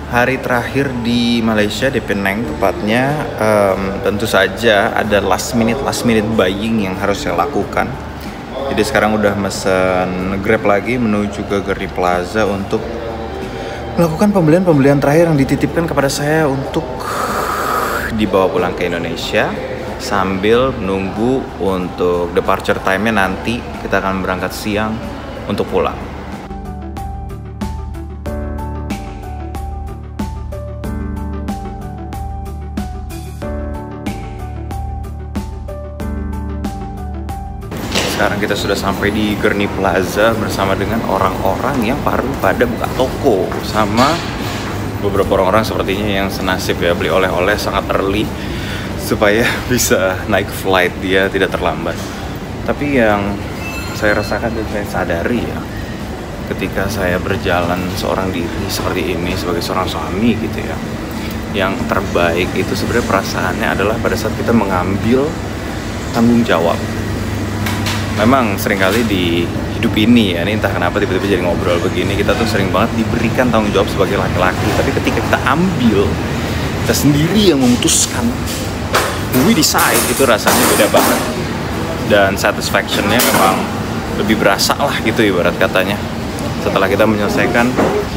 hari terakhir di Malaysia, di Penang tepatnya. Tentu saja ada last minute buying yang harus saya lakukan. Jadi sekarang udah mesen Grab lagi menuju ke Geri Plaza untuk melakukan pembelian terakhir yang dititipkan kepada saya untuk dibawa pulang ke Indonesia, sambil menunggu untuk departure time-nya. Nanti kita akan berangkat siang untuk pulang. Sekarang kita sudah sampai di Geri Plaza bersama dengan orang-orang yang baru pada buka toko, sama beberapa orang-orang sepertinya yang senasib ya beli oleh-oleh sangat early supaya bisa naik flight dia tidak terlambat. Tapi yang saya rasakan dan saya sadari ya, ketika saya berjalan seorang diri seperti ini sebagai seorang suami gitu ya, yang terbaik itu sebenarnya perasaannya adalah pada saat kita mengambil tanggung jawab. Memang seringkali di hidup ini ya, ini entah kenapa tiba-tiba jadi ngobrol begini, kita tuh sering banget diberikan tanggung jawab sebagai laki-laki. Tapi ketika kita ambil, kita sendiri yang memutuskan, we decide, itu rasanya beda banget. Dan satisfaction-nya memang lebih berasa lah gitu ibarat katanya. Setelah kita menyelesaikan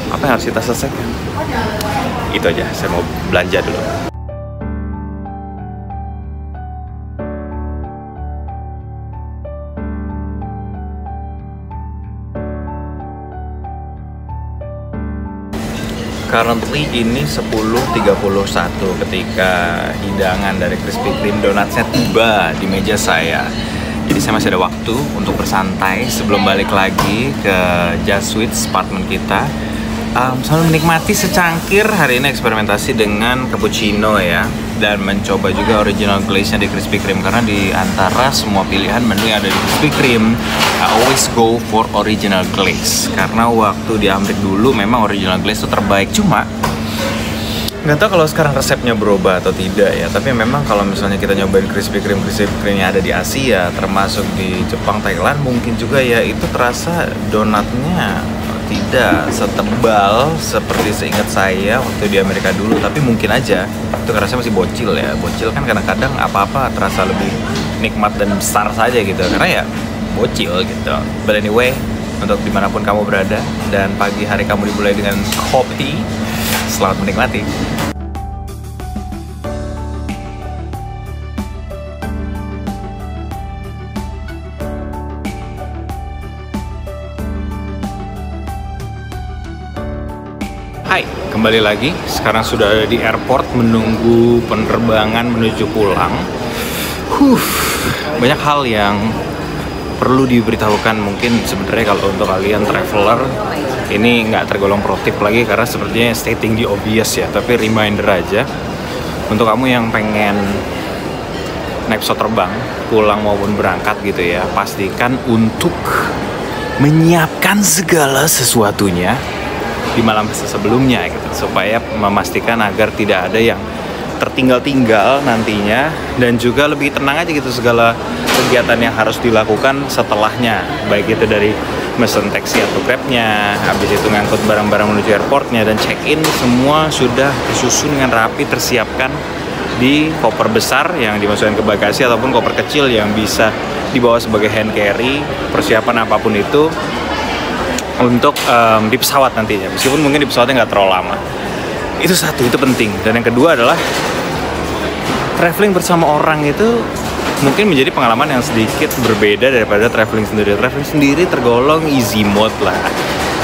apa yang harus kita selesaikan. Itu aja, saya mau belanja dulu. Currently ini 10.31 ketika hidangan dari Krispy Kreme donatnya tiba di meja saya. Jadi saya masih ada waktu untuk bersantai sebelum balik lagi ke Just Sweets apartemen kita. Sambil menikmati secangkir, hari ini eksperimentasi dengan cappuccino ya, dan mencoba juga original glaze-nya di Krispy Kreme. Karena di antara semua pilihan menu yang ada di Krispy Kreme, I always go for original glaze. Karena waktu di Amerika dulu memang original glaze itu terbaik. Cuma nggak tahu kalau sekarang resepnya berubah atau tidak ya. Tapi memang kalau misalnya kita nyobain Krispy Kreme yang ada di Asia, termasuk di Jepang, Thailand, mungkin juga ya itu terasa donatnya tidak setebal seperti seingat saya waktu di Amerika dulu. Tapi mungkin aja itu karena saya masih bocil ya. Bocil kan kadang-kadang apa-apa terasa lebih nikmat dan besar saja gitu, karena ya bocil gitu. But anyway, untuk dimanapun kamu berada dan pagi hari kamu dimulai dengan kopi, selamat menikmati. Hai, kembali lagi. Sekarang sudah ada di airport menunggu penerbangan menuju pulang. Banyak hal yang perlu diberitahukan mungkin sebenarnya kalau untuk kalian traveler. Ini nggak tergolong pro tip lagi karena sepertinya stating the obvious ya. Tapi reminder aja untuk kamu yang pengen naik pesawat terbang, pulang maupun berangkat gitu ya. Pastikan untuk menyiapkan segala sesuatunya di malam sebelumnya gitu, supaya memastikan agar tidak ada yang tertinggal-tinggal nantinya, dan juga lebih tenang aja gitu segala kegiatan yang harus dilakukan setelahnya, baik itu dari mesen taksi atau grabnya, habis itu ngangkut barang-barang menuju airportnya, dan check-in semua sudah disusun dengan rapi, tersiapkan di koper besar yang dimasukkan ke bagasi ataupun koper kecil yang bisa dibawa sebagai hand carry, persiapan apapun itu untuk di pesawat nantinya, meskipun mungkin di pesawatnya nggak terlalu lama. Itu satu, itu penting. Dan yang kedua adalah traveling bersama orang itu mungkin menjadi pengalaman yang sedikit berbeda daripada traveling sendiri. Traveling sendiri tergolong easy mode lah.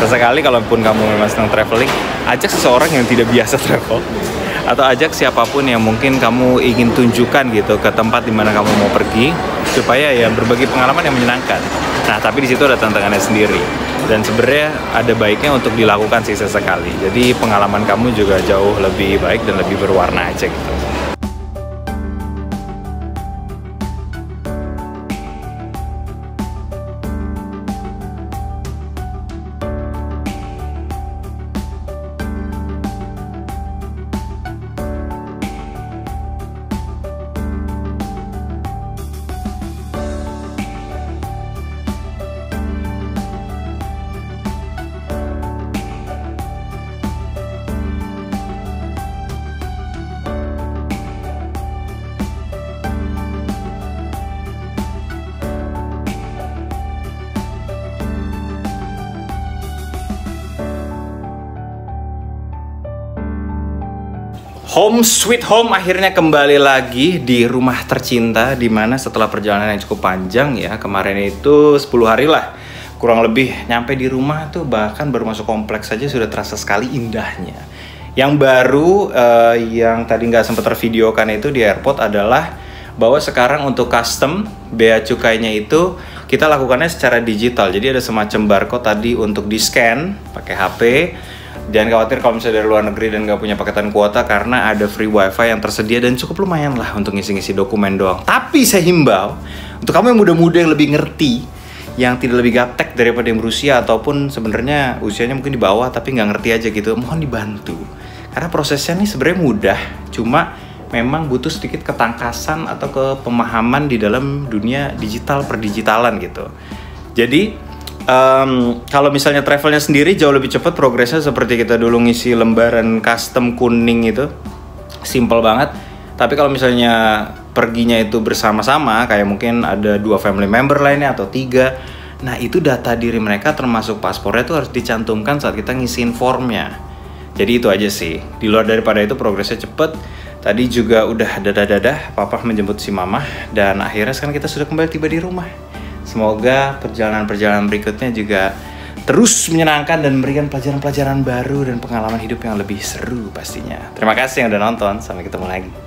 Sesekali kalaupun kamu memang senang traveling, ajak seseorang yang tidak biasa travel, atau ajak siapapun yang mungkin kamu ingin tunjukkan gitu ke tempat di mana kamu mau pergi, supaya ya berbagi pengalaman yang menyenangkan. Nah, tapi di situ ada tantangannya sendiri. Dan sebenarnya ada baiknya untuk dilakukan sih sesekali. Jadi pengalaman kamu juga jauh lebih baik dan lebih berwarna aja gitu. Home sweet home, akhirnya kembali lagi di rumah tercinta, dimana setelah perjalanan yang cukup panjang ya, kemarin itu 10 hari lah kurang lebih nyampe di rumah tuh, bahkan baru masuk kompleks saja sudah terasa sekali indahnya. Yang baru yang tadi nggak sempat tervideokan itu di airport adalah bahwa sekarang untuk custom bea cukainya itu kita lakukannya secara digital. Jadi ada semacam barcode tadi untuk di scan pakai HP. Jangan khawatir kalau misalnya dari luar negeri dan nggak punya paketan kuota, karena ada free wifi yang tersedia dan cukup lumayan lah untuk ngisi-ngisi dokumen doang. Tapi saya himbau untuk kamu yang muda-muda yang lebih ngerti, yang tidak lebih gaptek daripada yang berusia ataupun sebenarnya usianya mungkin di bawah tapi nggak ngerti aja gitu, mohon dibantu. Karena prosesnya nih sebenarnya mudah, cuma memang butuh sedikit ketangkasan atau kepemahaman di dalam dunia digital perdigitalan gitu. Jadi kalau misalnya travelnya sendiri jauh lebih cepat progresnya, seperti kita dulu ngisi lembaran custom kuning itu, simple banget. Tapi kalau misalnya perginya itu bersama-sama, kayak mungkin ada 2 family member lainnya atau 3, nah itu data diri mereka termasuk paspornya itu harus dicantumkan saat kita ngisiin formnya. Jadi itu aja sih. Di luar daripada itu progresnya cepet. Tadi juga udah dadah-dadah papa menjemput si mama, dan akhirnya sekarang kita sudah kembali tiba di rumah. Semoga perjalanan-perjalanan berikutnya juga terus menyenangkan dan memberikan pelajaran-pelajaran baru dan pengalaman hidup yang lebih seru pastinya. Terima kasih yang udah nonton, sampai ketemu lagi.